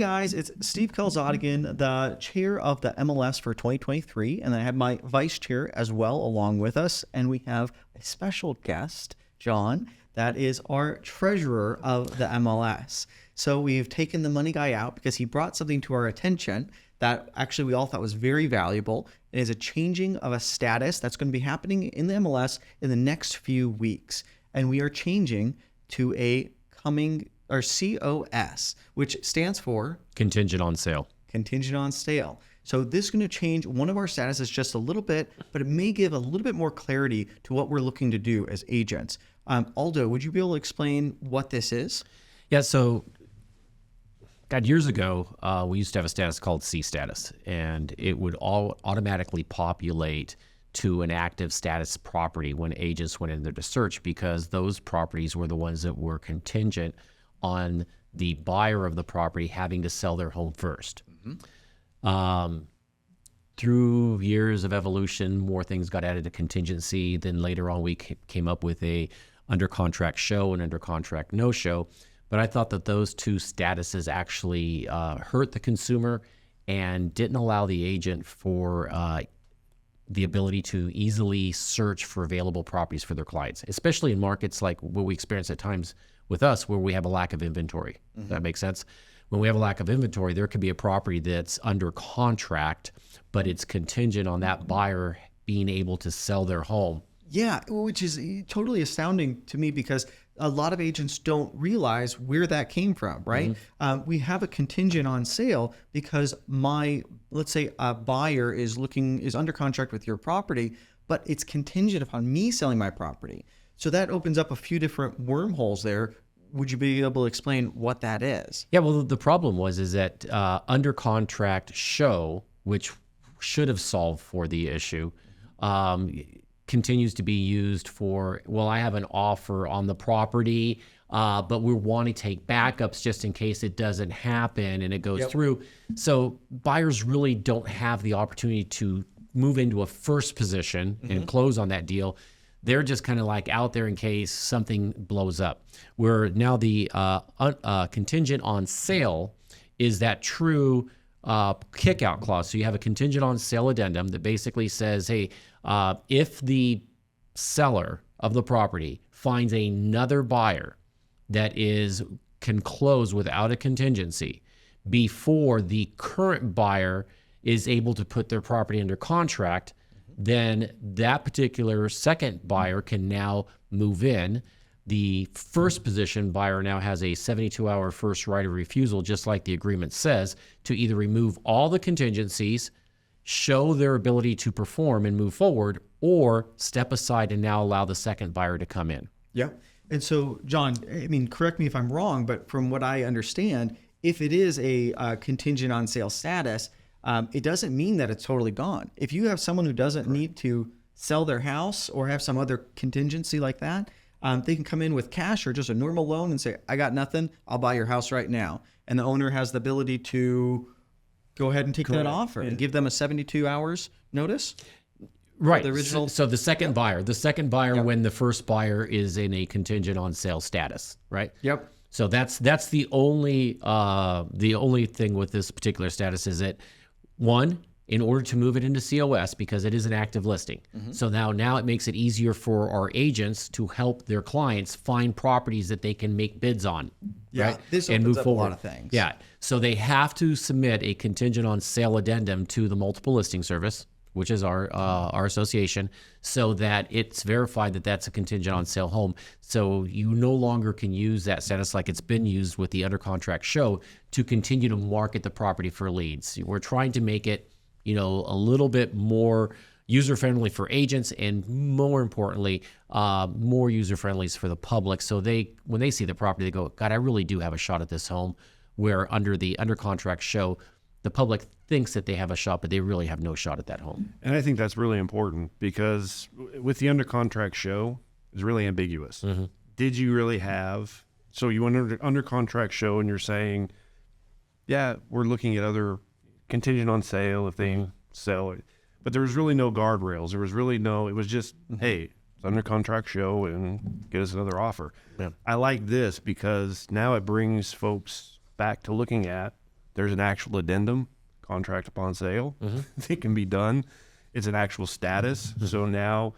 guys, it's Steve Kelzadigan, the chair of the MLS for 2023, and I have my vice chair as well along with us, and we have a special guest, John, that is our treasurer of the MLS. So we've taken the money guy out because he brought something to our attention that actually we all thought was very valuable. It is a changing of a status that's going to be happening in the MLS in the next few weeks, and we are changing to a COS, which stands for Contingent on Sale. Contingent on Sale. So this is going to change one of our statuses just a little bit, but it may give a little bit more clarity to what we're looking to do as agents. Aldo, would you be able to explain what this is? Yeah, so God, years ago, we used to have a status called C status, and it would all automatically populate to an active status property when agents went in there to search, because those properties were the ones that were contingent on the buyer of the property having to sell their home first. Through years of evolution, more things got added to contingency. Then later on, we came up with a under contract show and under contract no show. But I thought that those two statuses actually hurt the consumer and didn't allow the agent for the ability to easily search for available properties for their clients, especially in markets like what we experience at times with us where we have a lack of inventory. Does that make sense? When we have a lack of inventory, there could be a property that's under contract, but it's contingent on that buyer being able to sell their home. Yeah, which is totally astounding to me because a lot of agents don't realize where that came from, right? We have a contingent on sale because let's say a buyer is under contract with your property, but it's contingent upon me selling my property. So that opens up a few different wormholes there. Would you be able to explain what that is? Yeah, well, the problem is that under contract show, which should have solved for the issue, continues to be used for, well, I have an offer on the property, but we want to take backups just in case it doesn't happen and it goes through. So buyers really don't have the opportunity to move into a first position and close on that deal. They're just kind of like out there in case something blows up. Where now the contingent on sale is that true kick-out clause. So you have a contingent on sale addendum that basically says, hey, if the seller of the property finds another buyer that can close without a contingency before the current buyer is able to put their property under contract, then that particular second buyer can now move in. The first position buyer now has a 72-hour first right of refusal, just like the agreement says, to either remove all the contingencies, show their ability to perform and move forward, or step aside and now allow the second buyer to come in. Yeah. And so, John, I mean, correct me if I'm wrong, but from what I understand, if it is a contingent on sale status, it doesn't mean that it's totally gone. If you have someone who doesn't need to sell their house or have some other contingency like that, they can come in with cash or just a normal loan and say, I got nothing, I'll buy your house right now. And the owner has the ability to go ahead and take that offer and give them a 72 hours notice. Right. The original. So the second buyer, when the first buyer is in a contingent on sale status, right? Yep. So that's the only thing with this particular status is that, one, in order to move it into COS, because it is an active listing. So now it makes it easier for our agents to help their clients find properties that they can make bids on. Yeah, right? this and opens move up forward. a lot of things. Yeah, so they have to submit a contingent on sale addendum to the multiple listing service, which is our association, so that it's verified that that's a contingent on sale home. So you no longer can use that status like it's been used with the under contract show to continue to market the property for leads. We're trying to make it, a little bit more user-friendly for agents, and more importantly, more user-friendly for the public. So when they see the property, they go, God, I really do have a shot at this home. Where under the under contract show, the public thinks that they have a shot, but they really have no shot at that home. And I think that's really important because with the under contract show, it's really ambiguous. Did you really have, so you went under contract show and you're saying, yeah, we're looking at other contingent on sale if they sell it. But there was really no guardrails. There was really it was just, hey, it's under contract show and get us another offer. Yeah. I like this because now it brings folks back to looking at there's an actual addendum, contract upon sale. It can be done. It's an actual status. So now,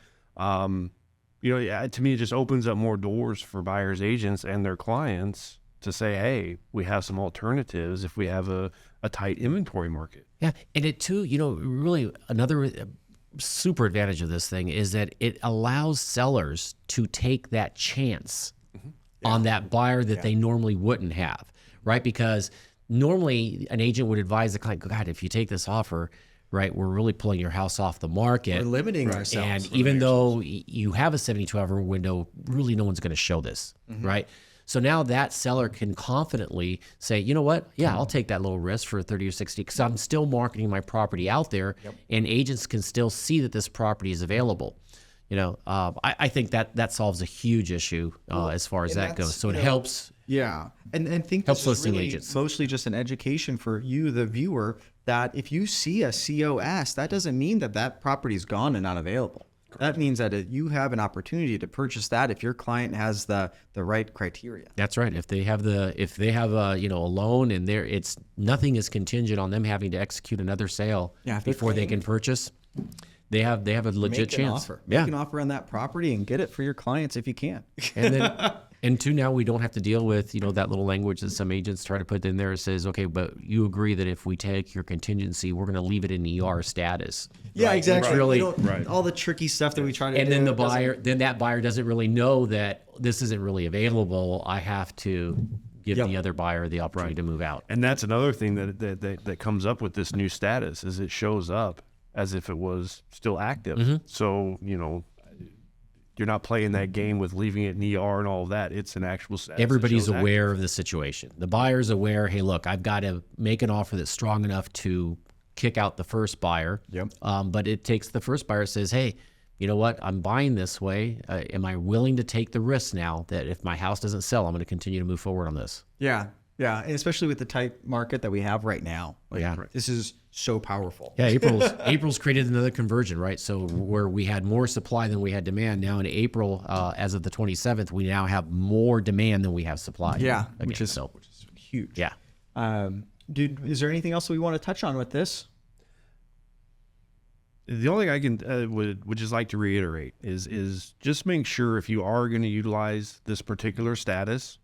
yeah, to me, it just opens up more doors for buyers agents and their clients to say, hey, we have some alternatives if we have a tight inventory market. Yeah. And it too, really another super advantage of this thing is that it allows sellers to take that chance on that buyer that they normally wouldn't have, right? Because normally an agent would advise the client, God, if you take this offer, right, we're really pulling your house off the market. We're limiting ourselves. And even though you have a 72-hour window, really no one's going to show this, right? So now that seller can confidently say, you know what? Yeah, I'll take that little risk for 30 or 60 because I'm still marketing my property out there, and agents can still see that this property is available. I think that solves a huge issue as far as that goes. So it helps. Yeah, and think helps this is listing really agents. Mostly just an education for you, the viewer, that if you see a COS, that doesn't mean that property is gone and not available. That means that you have an opportunity to purchase that if your client has the right criteria. That's right. If they have a loan and it's nothing is contingent on them having to execute another sale before they can purchase, they have a legit chance. Make an offer on that property and get it for your clients if you can. And then and two, now we don't have to deal with that little language that some agents try to put in there. It says, okay, but you agree that if we take your contingency, we're going to leave it in ER status. Yeah, exactly. It's really all the tricky stuff that we try to do. And then that buyer doesn't really know that this isn't really available. I have to give the other buyer the opportunity to move out. And that's another thing that comes up with this new status is it shows up as if it was still active. So, you're not playing that game with leaving it in ER and all of that. It's an actual status. Everybody's aware of the situation. The buyer's aware, hey, look, I've got to make an offer that's strong enough to kick out the first buyer. But it takes the first buyer says, hey, you know what? I'm buying this way. Am I willing to take the risk now that if my house doesn't sell, I'm going to continue to move forward on this? Yeah. Yeah. And especially with the tight market that we have right now. This is so powerful. Yeah. April's created another conversion, right? So where we had more supply than we had demand, now in April, as of the 27th, we now have more demand than we have supply. Yeah. Again, which is huge. Yeah. Dude, is there anything else we want to touch on with this? The only thing I can would just like to reiterate is just make sure if you are going to utilize this particular status,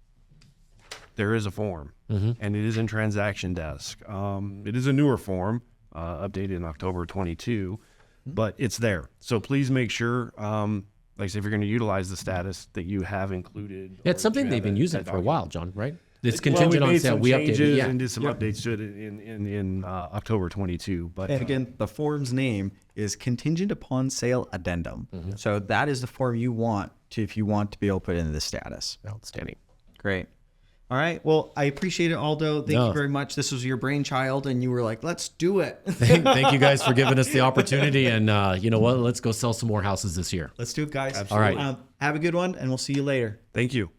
there is a form, and it is in Transaction Desk. It is a newer form, updated in October 22, but it's there. So please make sure, like I said, if you're going to utilize the status, that you have included. Yeah, it's something they've been using for a while, John, right? It's contingent on sale. We updated it, and did some updates to it in October 22. But and again, the form's name is Contingent Upon Sale Addendum. So that is the form you want if you want to be able to put into the status. Outstanding. Great. All right. Well, I appreciate it, Aldo. Thank you very much. This was your brainchild, and you were like, let's do it. Thank you guys for giving us the opportunity. And you know what? Let's go sell some more houses this year. Let's do it, guys. Absolutely. All right. Have a good one, and we'll see you later. Thank you.